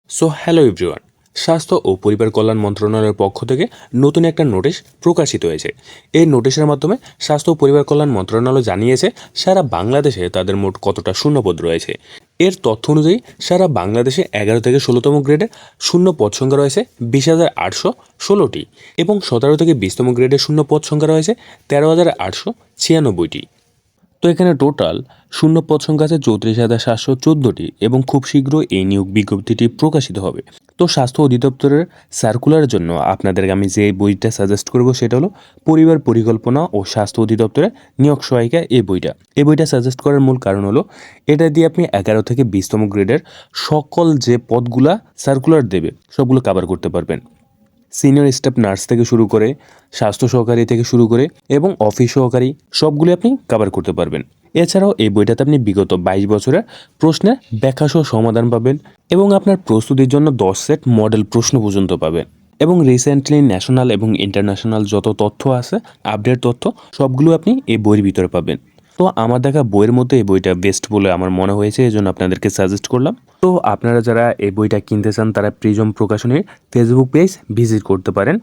So hello everyone, স্বাস্থ্য ও পরিবার কল্যাণ মন্ত্রণালয়ের পক্ষ থেকে নতুন একটা নোটিশ প্রকাশিত হয়েছে। এই নোটিশের মাধ্যমে স্বাস্থ্য ও পরিবার কল্যাণ মন্ত্রণালয় জানিয়েছে সারা বাংলাদেশে তাদের মোট কতটা শূন্যপদ রয়েছে। এর তথ্য অনুযায়ী সারা বাংলাদেশে 11 থেকে 16তম গ্রেডে শূন্য পদ সংখ্যা রয়েছে 20,816টি এবং 17 থেকে 20তম গ্রেডে শূন্য পদ সংখ্যা রয়েছে 13,896টি। তো এখানে টোটাল শূন্য পদ সংখ্যা আছে 34,714টি এবং খুব শীঘ্রই এই নিয়োগ বিজ্ঞপ্তিটি প্রকাশিত হবে। তো স্বাস্থ্য অধিদপ্তরের সার্কুলারের জন্য আপনাদেরকে আমি যে বইটা সাজেস্ট করব সেটা হলো পরিবার পরিকল্পনা ও স্বাস্থ্য অধিদপ্তরের নিয়োগ সহায়িকা। এই বইটা সাজেস্ট করার মূল কারণ হলো এটা দিয়ে আপনি 11 থেকে 20তম গ্রেডের সকল যে পদগুলা সার্কুলার দেবে সবগুলো কভার করতে পারবেন। সিনিয়র স্টাফ নার্স থেকে শুরু করে স্বাস্থ্য সহকারী থেকে শুরু করে এবং অফিস সহকারী সবগুলি আপনি কভার করতে পারবেন। এছাড়াও এই বইটাতে আপনি বিগত 22 বছরের প্রশ্নের ব্যাখ্যাসহ সমাধান পাবেন এবং আপনার প্রস্তুতির জন্য 10 সেট মডেল প্রশ্ন পর্যন্ত পাবেন এবং রিসেন্টলি ন্যাশনাল এবং ইন্টারন্যাশনাল যত তথ্য আছে আপডেট তথ্য সবগুলো আপনি এই বইয়ের ভিতরে পাবেন। তো আমার দেখা বইয়ের মধ্যে এই বইটা বেস্ট বলে আমার মনে হয়েছে, এই জন্য আপনাদেরকে সাজেস্ট করলাম। তো আপনারা যারা এই বইটা কিনতে চান তারা প্রিজম প্রকাশনীর ফেসবুক পেজ ভিজিট করতে পারেন